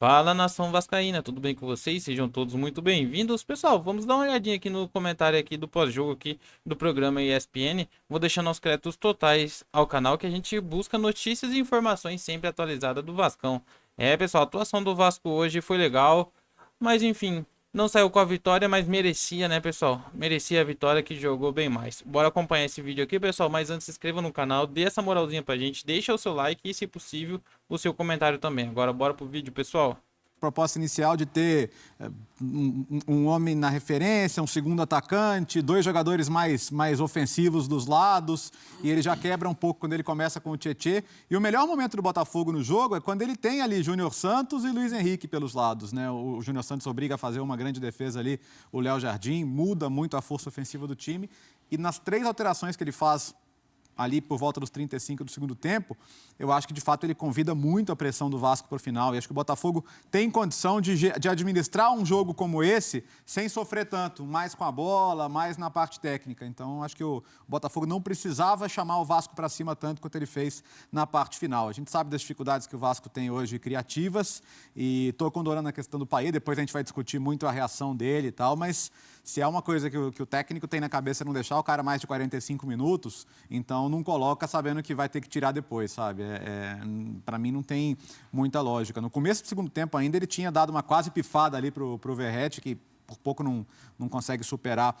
Fala, nação vascaína, tudo bem com vocês? Sejam todos muito bem-vindos. Pessoal, vamos dar uma olhadinha aqui no comentário aqui do pós-jogo aqui do programa ESPN. Vou deixar nossos créditos totais ao canal que a gente busca notícias e informações sempre atualizadas do Vascão. Pessoal, a atuação do Vasco hoje foi legal, mas enfim, não saiu com a vitória, mas merecia, né, pessoal? Merecia a vitória, que jogou bem mais. Bora acompanhar esse vídeo aqui, pessoal, mas antes se inscreva no canal, dê essa moralzinha pra gente, deixa o seu like e, se possível, o seu comentário também. Agora bora pro vídeo, pessoal. Proposta inicial de ter um homem na referência, um segundo atacante, dois jogadores mais ofensivos dos lados, e ele já quebra um pouco quando ele começa com o Tietê. E o melhor momento do Botafogo no jogo é quando ele tem ali Júnior Santos e Luiz Henrique pelos lados, né? O Júnior Santos obriga a fazer uma grande defesa ali, o Léo Jardim, muda muito a força ofensiva do time, e nas 3 alterações que ele faz ali por volta dos 35 do segundo tempo, eu acho que, de fato, ele convida muito a pressão do Vasco para o final. E acho que o Botafogo tem condição de administrar um jogo como esse sem sofrer tanto, mais com a bola, mais na parte técnica. Então, acho que o Botafogo não precisava chamar o Vasco para cima tanto quanto ele fez na parte final. A gente sabe das dificuldades que o Vasco tem hoje criativas e estou condorando a questão do Payet, depois a gente vai discutir muito a reação dele e tal, mas se é uma coisa que o técnico tem na cabeça não deixar o cara mais de 45 minutos, então não coloca sabendo que vai ter que tirar depois, sabe? Para mim não tem muita lógica. No começo do segundo tempo ainda ele tinha dado uma quase pifada ali pro Verratti, que por pouco não consegue superar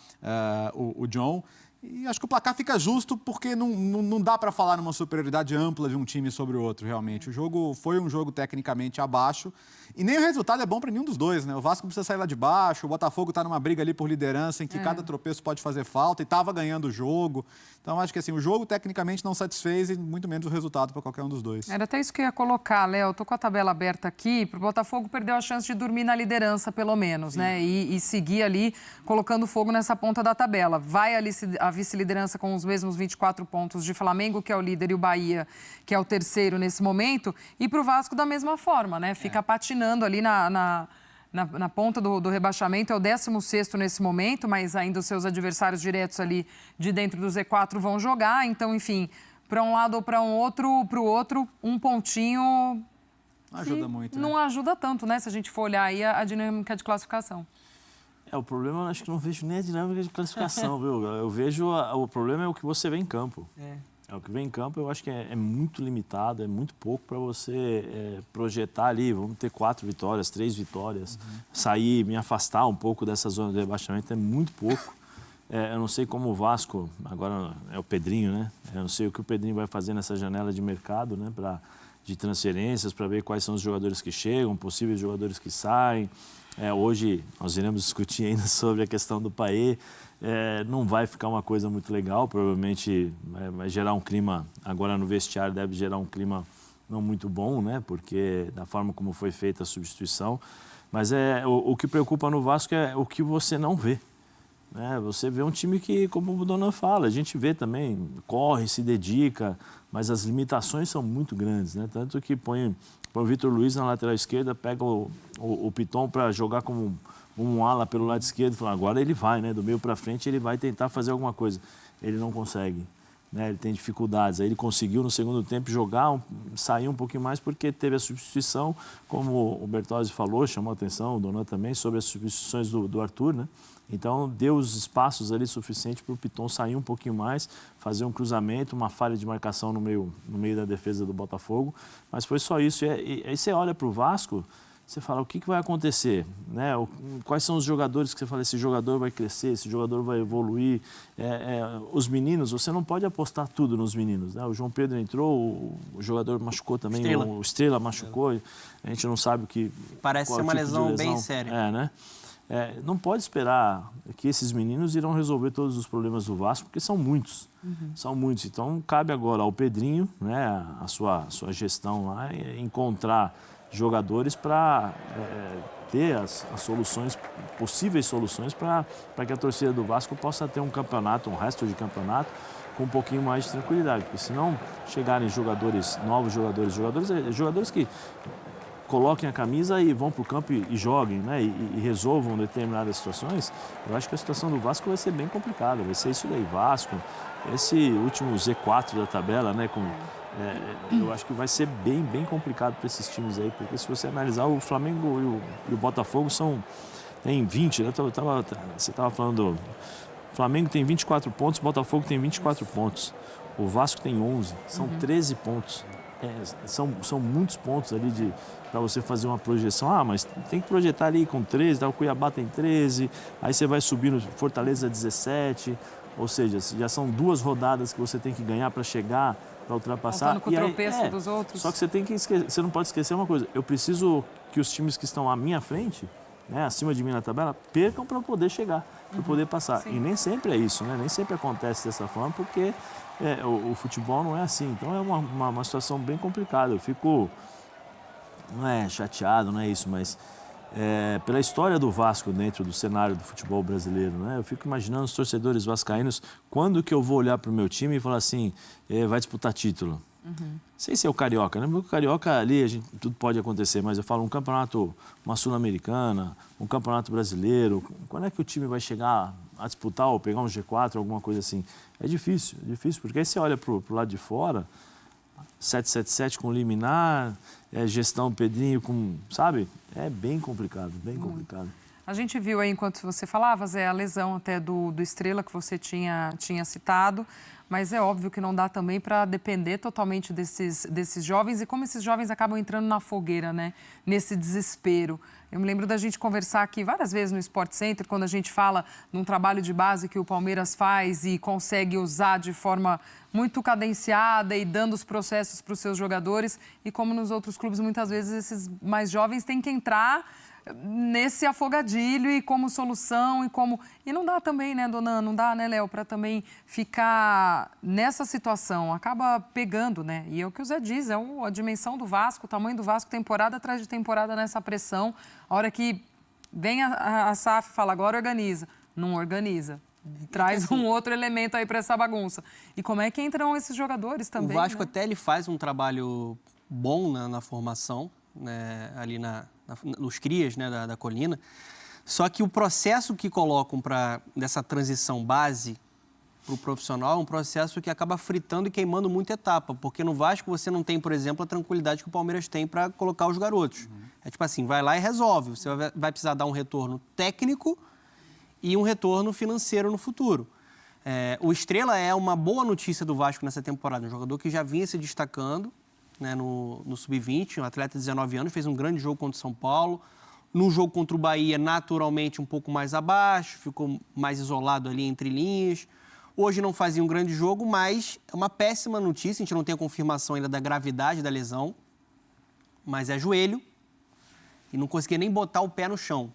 o John. E acho que o placar fica justo porque não dá para falar numa superioridade ampla de um time sobre o outro, realmente. O jogo foi um jogo tecnicamente abaixo e nem o resultado é bom para nenhum dos dois, né? O Vasco precisa sair lá de baixo, o Botafogo está numa briga ali por liderança em que cada tropeço pode fazer falta e estava ganhando o jogo. Então, acho que assim, o jogo tecnicamente não satisfez e muito menos o resultado para qualquer um dos dois. Era até isso que eu ia colocar, Léo. Estou com a tabela aberta aqui. O Botafogo perdeu a chance de dormir na liderança, pelo menos, né? E seguir ali colocando fogo nessa ponta da tabela. Vai ali a vice-liderança com os mesmos 24 pontos de Flamengo, que é o líder, e o Bahia, que é o terceiro nesse momento. E para o Vasco da mesma forma, né? Fica patinando ali na ponta do rebaixamento, é o 16º nesse momento, mas ainda os seus adversários diretos ali de dentro do Z4 vão jogar. Então, enfim, para um lado ou para o outro, um pontinho ajuda muito, não ajuda tanto, né? Se a gente for olhar aí a dinâmica de classificação. O problema, eu acho que não vejo nem a dinâmica de classificação, viu? Eu vejo, o problema é o que você vê em campo. O que vem em campo, eu acho que é muito limitado, é muito pouco para você projetar ali, vamos ter 4 vitórias, 3 vitórias, sair, me afastar um pouco dessa zona de rebaixamento, é muito pouco. Eu não sei como o Vasco, agora é o Pedrinho, né? Eu não sei o que o Pedrinho vai fazer nessa janela de mercado, né? De transferências, para ver quais são os jogadores que chegam, possíveis jogadores que saem. Hoje nós iremos discutir ainda sobre a questão do Payet. Não vai ficar uma coisa muito legal, provavelmente vai gerar um clima, agora no vestiário deve gerar um clima não muito bom, né? Porque da forma como foi feita a substituição. Mas o que preocupa no Vasco é o que você não vê. Você vê um time que, como o Donan fala, a gente vê também, corre, se dedica, mas as limitações são muito grandes, né? Tanto que põe o Vitor Luiz na lateral esquerda, pega o Piton para jogar como um ala pelo lado esquerdo e fala, agora ele vai, né? Do meio para frente ele vai tentar fazer alguma coisa. Ele não consegue, né? Ele tem dificuldades. Aí ele conseguiu no segundo tempo jogar, sair um pouquinho mais porque teve a substituição, como o Bertozzi falou, chamou a atenção, o Donan também, sobre as substituições do Arthur, né? Então, deu os espaços ali suficientes para o Piton sair um pouquinho mais, fazer um cruzamento, uma falha de marcação no meio da defesa do Botafogo. Mas foi só isso. E aí você olha para o Vasco, você fala, o que vai acontecer? Né? Quais são os jogadores que você fala, esse jogador vai crescer, esse jogador vai evoluir? Os meninos, você não pode apostar tudo nos meninos. Né? O João Pedro entrou, o jogador machucou também, o Estrela machucou. A gente não sabe o que... Parece ser uma lesão bem séria. Né? Não pode esperar que esses meninos irão resolver todos os problemas do Vasco, porque são muitos. São muitos. Então, cabe agora ao Pedrinho, né, a sua gestão lá, encontrar jogadores para ter as soluções, possíveis soluções, para que a torcida do Vasco possa ter um campeonato, um resto de campeonato, com um pouquinho mais de tranquilidade. Porque se não chegarem novos jogadores que coloquem a camisa e vão para o campo e joguem, né? E resolvam determinadas situações, eu acho que a situação do Vasco vai ser bem complicada. Vai ser isso daí, Vasco, esse último Z4 da tabela, né? Com eu acho que vai ser bem complicado para esses times aí, porque se você analisar, o Flamengo e o Botafogo tem 20, né? Você estava falando, o Flamengo tem 24 pontos, o Botafogo tem 24 pontos, o Vasco tem 11, são 13 pontos. São muitos pontos ali para você fazer uma projeção. Mas tem que projetar ali com 13, o Cuiabá tem 13, aí você vai subindo, Fortaleza 17, ou seja, já são 2 rodadas que você tem que ganhar para chegar, para ultrapassar. Contando com o tropeço dos outros. Só que você não pode esquecer uma coisa, eu preciso que os times que estão à minha frente, né, acima de mim na tabela, percam para poder chegar, para poder passar. Sim. E nem sempre é isso, né? Nem sempre acontece dessa forma, porque o futebol não é assim. Então é uma situação bem complicada. Eu fico, não é chateado, não é isso, mas pela história do Vasco dentro do cenário do futebol brasileiro, né? Eu fico imaginando os torcedores vascaínos, quando que eu vou olhar para o meu time e falar assim, vai disputar título. Sei se é o Carioca, né? Porque o Carioca ali, tudo pode acontecer, mas eu falo um campeonato, uma Sul-Americana, um campeonato brasileiro, quando é que o time vai chegar a disputar ou pegar um G4, alguma coisa assim? É difícil, porque aí você olha para o lado de fora, 777 com liminar, gestão Pedrinho com, sabe? É bem complicado, bem complicado. A gente viu aí, enquanto você falava, Zé, a lesão até do Estrela que você tinha citado, mas é óbvio que não dá também para depender totalmente desses jovens e como esses jovens acabam entrando na fogueira, né? Nesse desespero. Eu me lembro da gente conversar aqui várias vezes no Sport Center, quando a gente fala num trabalho de base que o Palmeiras faz e consegue usar de forma muito cadenciada e dando os processos para os seus jogadores, e como nos outros clubes, muitas vezes, esses mais jovens têm que entrar nesse afogadilho e como solução e não dá também, né, dona? Não dá, né, Léo, para também ficar nessa situação, acaba pegando, né? E é o que o Zé diz, a dimensão do Vasco, o tamanho do Vasco, temporada atrás de temporada nessa pressão, a hora que vem a SAF e fala, agora organiza, não organiza. Traz um outro elemento aí para essa bagunça. E como é que entram esses jogadores também? O Vasco, né? até ele faz um trabalho bom na formação, né, ali nos crias, né, da Colina. Só que o processo que colocam dessa transição base para o profissional é um processo que acaba fritando e queimando muita etapa, porque no Vasco você não tem, por exemplo, a tranquilidade que o Palmeiras tem para colocar os garotos. É tipo assim, vai lá e resolve. Você vai precisar dar um retorno técnico e um retorno financeiro no futuro. O Estrela é uma boa notícia do Vasco nessa temporada, um jogador que já vinha se destacando, né, no Sub-20, um atleta de 19 anos, fez um grande jogo contra o São Paulo. No jogo contra o Bahia, naturalmente, um pouco mais abaixo, ficou mais isolado ali entre linhas. Hoje não fazia um grande jogo, mas é uma péssima notícia, a gente não tem a confirmação ainda da gravidade da lesão, mas é joelho e não conseguia nem botar o pé no chão.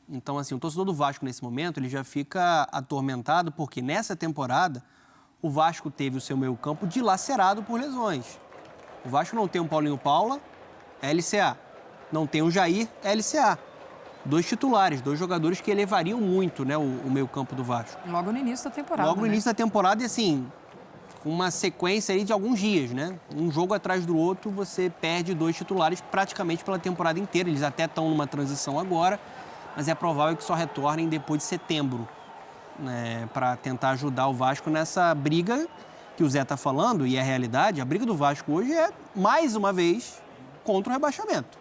Então, assim, o torcedor do Vasco, nesse momento, ele já fica atormentado, porque nessa temporada, o Vasco teve o seu meio-campo dilacerado por lesões. O Vasco não tem um Paulinho Paula, LCA. Não tem um Jair, LCA. 2 titulares, 2 jogadores que elevariam muito, né, o meio-campo do Vasco. Logo no início da temporada. Logo no início da temporada e, assim, com uma sequência aí de alguns dias, né? Um jogo atrás do outro, você perde 2 titulares praticamente pela temporada inteira. Eles até estão numa transição agora, mas é provável que só retornem depois de setembro, né, para tentar ajudar o Vasco nessa briga que o Zé está falando, e é a realidade. A briga do Vasco hoje é, mais uma vez, contra o rebaixamento.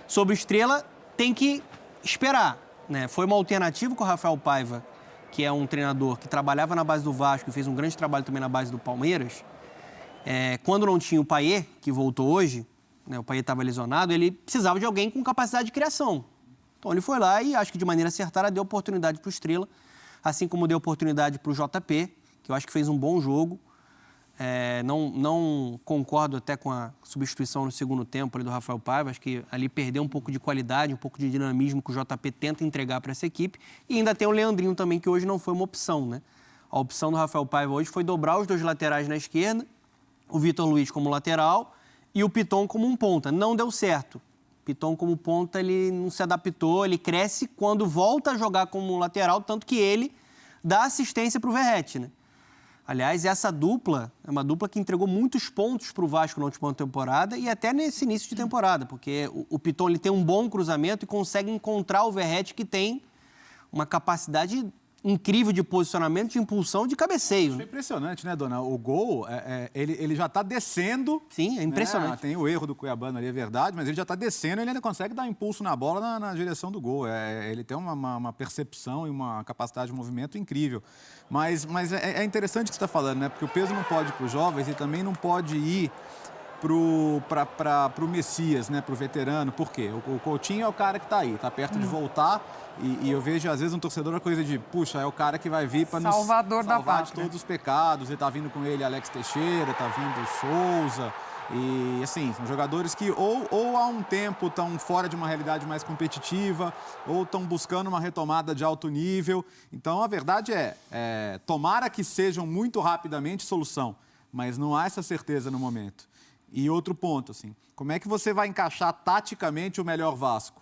Sobre o Estrela, tem que esperar, né? Foi uma alternativa com o Rafael Paiva, que é um treinador que trabalhava na base do Vasco e fez um grande trabalho também na base do Palmeiras. Quando não tinha o Payet, que voltou hoje, né, o Payet estava lesionado, ele precisava de alguém com capacidade de criação. Então ele foi lá e, acho que de maneira acertada, deu oportunidade para o Estrela, assim como deu oportunidade para o JP, que eu acho que fez um bom jogo. Não concordo até com a substituição no segundo tempo ali do Rafael Paiva. Acho que ali perdeu um pouco de qualidade, um pouco de dinamismo que o JP tenta entregar para essa equipe. E ainda tem o Leandrinho também, que hoje não foi uma opção, né? A opção do Rafael Paiva hoje foi dobrar os 2 laterais na esquerda, o Vitor Luiz como lateral e o Piton como um ponta. Não deu certo. Piton como ponta, ele não se adaptou, ele cresce quando volta a jogar como lateral, tanto que ele dá assistência para o Verratti, né? Aliás, essa dupla é uma dupla que entregou muitos pontos para o Vasco na última temporada e até nesse início de temporada, porque o Piton ele tem um bom cruzamento e consegue encontrar o Verratti, que tem uma capacidade incrível de posicionamento, de impulsão, de cabeceio. É impressionante, né, Dona? O gol, ele já está descendo. Sim, é impressionante. Né? Tem o erro do Cuiabano ali, é verdade, mas ele já está descendo e ele ainda consegue dar impulso na bola na direção do gol. Ele tem uma percepção e uma capacidade de movimento incrível. Mas é interessante o que você está falando, né? Porque o peso não pode ir para os jovens e também não pode ir para o Messias, né? Para o veterano. Por quê? O Coutinho é o cara que está aí, está perto de voltar. E eu vejo, às vezes, um torcedor a coisa de, puxa, é o cara que vai vir para nos Salvador da salvar de pátria. todos os pecados. E tá vindo com ele Alex Teixeira, tá vindo o Souza. E, assim, são jogadores que ou há um tempo estão fora de uma realidade mais competitiva, ou estão buscando uma retomada de alto nível. Então, a verdade tomara que sejam muito rapidamente solução, mas não há essa certeza no momento. E outro ponto, assim, como é que você vai encaixar taticamente o melhor Vasco?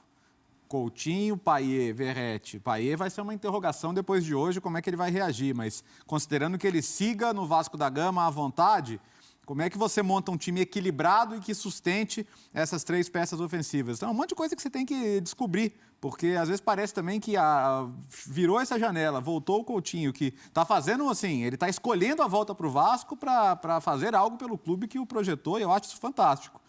Coutinho, Payet, Verratti. Payet vai ser uma interrogação depois de hoje, como é que ele vai reagir, mas considerando que ele siga no Vasco da Gama à vontade, como é que você monta um time equilibrado e que sustente essas 3 peças ofensivas? Então, é um monte de coisa que você tem que descobrir, porque às vezes parece também que virou essa janela, voltou o Coutinho, que está fazendo assim, ele está escolhendo a volta para o Vasco para fazer algo pelo clube que o projetou, e eu acho isso fantástico.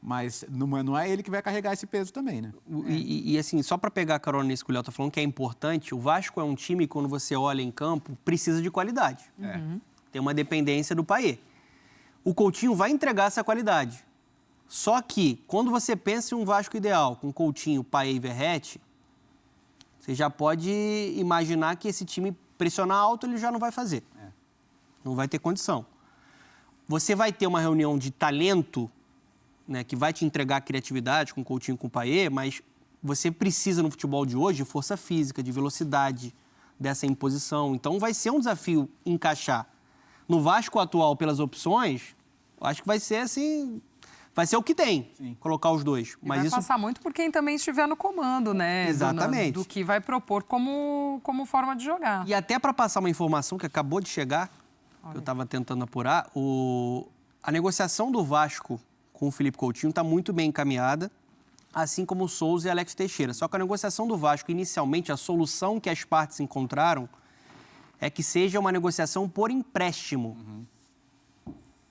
Mas não é ele que vai carregar esse peso também, né? E assim, só para pegar a carona nisso que o Léo está falando, que é importante, o Vasco é um time, quando você olha em campo, precisa de qualidade. Tem uma dependência do Payet. O Coutinho vai entregar essa qualidade. Só que, quando você pensa em um Vasco ideal, com Coutinho, Payet e Verratti, você já pode imaginar que esse time pressionar alto ele já não vai fazer. Não vai ter condição. Você vai ter uma reunião de talento, né, que vai te entregar criatividade com Coutinho e com Payet, mas você precisa no futebol de hoje de força física, de velocidade, dessa imposição. Então vai ser um desafio encaixar. No Vasco atual, pelas opções, acho que vai ser assim, vai ser o que tem, colocar os dois. Mas vai passar muito por quem também estiver no comando, né? Exatamente. Do que vai propor como forma de jogar. E até para passar uma informação que acabou de chegar, que eu estava tentando apurar, a negociação do Vasco com o Felipe Coutinho está muito bem encaminhada, assim como o Souza e Alex Teixeira. Só que a negociação do Vasco, inicialmente, a solução que as partes encontraram é que seja uma negociação por empréstimo.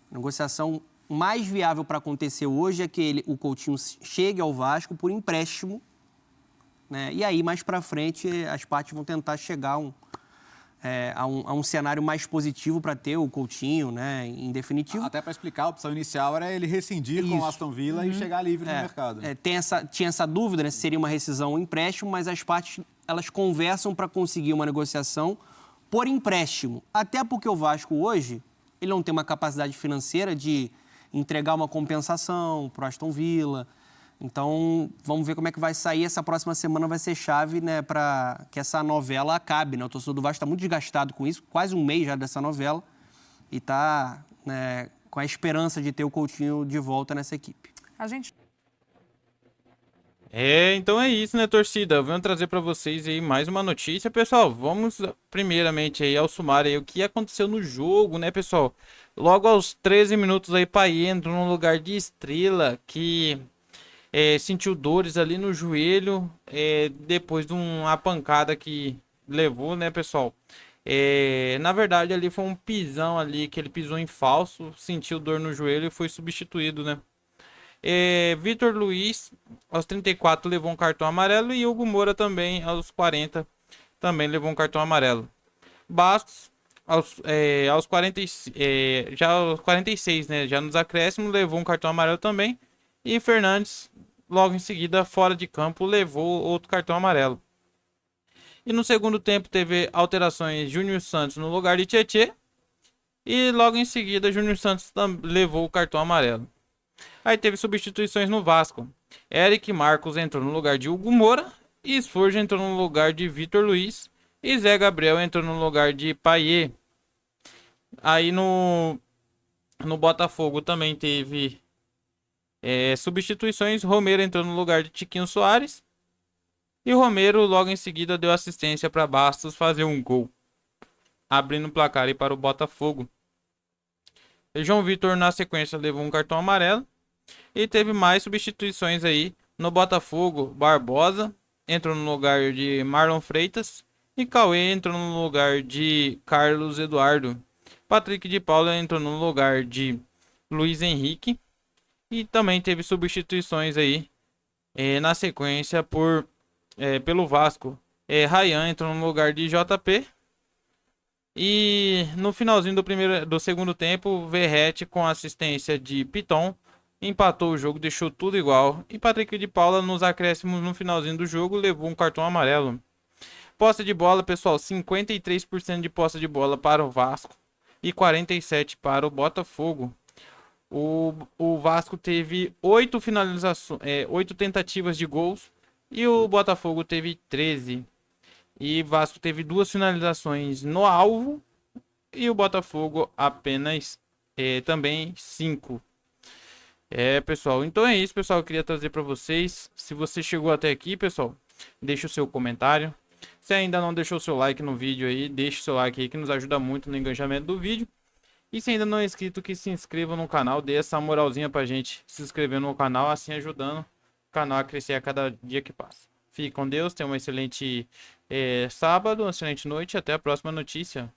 A negociação mais viável para acontecer hoje é que o Coutinho chegue ao Vasco por empréstimo, né? E aí, mais para frente, as partes vão tentar chegar a um cenário mais positivo para ter o Coutinho, né, em definitivo. Até para explicar, a opção inicial era ele rescindir com o Aston Villa e chegar livre no mercado. Tinha essa dúvida, né, se seria uma rescisão ou um empréstimo, mas as partes elas conversam para conseguir uma negociação por empréstimo. Até porque o Vasco hoje ele não tem uma capacidade financeira de entregar uma compensação para o Aston Villa. Então, vamos ver como é que vai sair. Essa próxima semana vai ser chave, né, para que essa novela acabe, né? O torcedor do Vasco está muito desgastado com isso, quase um mês já dessa novela, e está, né, com a esperança de ter o Coutinho de volta nessa equipe. A gente... Então é isso, né, torcida? Vamos trazer para vocês aí mais uma notícia, pessoal. Vamos primeiramente aí ao sumário aí o que aconteceu no jogo, né, pessoal? Logo aos 13 minutos aí, Payet entrou no lugar de Estrela, que sentiu dores ali no joelho depois de uma pancada que levou, né, pessoal? Na verdade, ali foi um pisão ali, que ele pisou em falso, sentiu dor no joelho e foi substituído, né? Vitor Luiz, aos 34, levou um cartão amarelo e Hugo Moura também, aos 40, também levou um cartão amarelo. Bastos, aos 46, né, já nos acréscimos, levou um cartão amarelo também. E Fernandes, logo em seguida, fora de campo, levou outro cartão amarelo. E no segundo tempo teve alterações, Júnior Santos no lugar de Tietê. E logo em seguida, Júnior Santos levou o cartão amarelo. Aí teve substituições no Vasco. Eric Marcos entrou no lugar de Hugo Moura. E Sforja entrou no lugar de Vitor Luiz. E Zé Gabriel entrou no lugar de Payet. Aí no Botafogo também teve substituições. Romero entrou no lugar de Tiquinho Soares. E Romero logo em seguida deu assistência para Bastos fazer um gol, abrindo o placar aí para o Botafogo. E João Vitor na sequência levou um cartão amarelo. E teve mais substituições aí no Botafogo. Barbosa entrou no lugar de Marlon Freitas. E Cauê entrou no lugar de Carlos Eduardo. Patrick de Paula entrou no lugar de Luiz Henrique. E também teve substituições aí na sequência pelo Vasco. Ryan entrou no lugar de JP. E no finalzinho do segundo tempo, Verratti com assistência de Piton empatou o jogo, deixou tudo igual. E Patrick de Paula nos acréscimos no finalzinho do jogo levou um cartão amarelo. Posse de bola, pessoal, 53% de posse de bola para o Vasco e 47% para o Botafogo. O Vasco teve 8 tentativas de gols e o Botafogo teve 13. E Vasco teve 2 finalizações no alvo e o Botafogo apenas também 5. Pessoal, então é isso, pessoal. Eu queria trazer para vocês. Se você chegou até aqui, pessoal, deixa o seu comentário. Se ainda não deixou o seu like no vídeo aí, deixa o seu like aí que nos ajuda muito no engajamento do vídeo. E se ainda não é inscrito, que se inscreva no canal, dê essa moralzinha pra gente se inscrever no canal, assim ajudando o canal a crescer a cada dia que passa. Fique com Deus, tenha um excelente sábado, uma excelente noite e até a próxima notícia.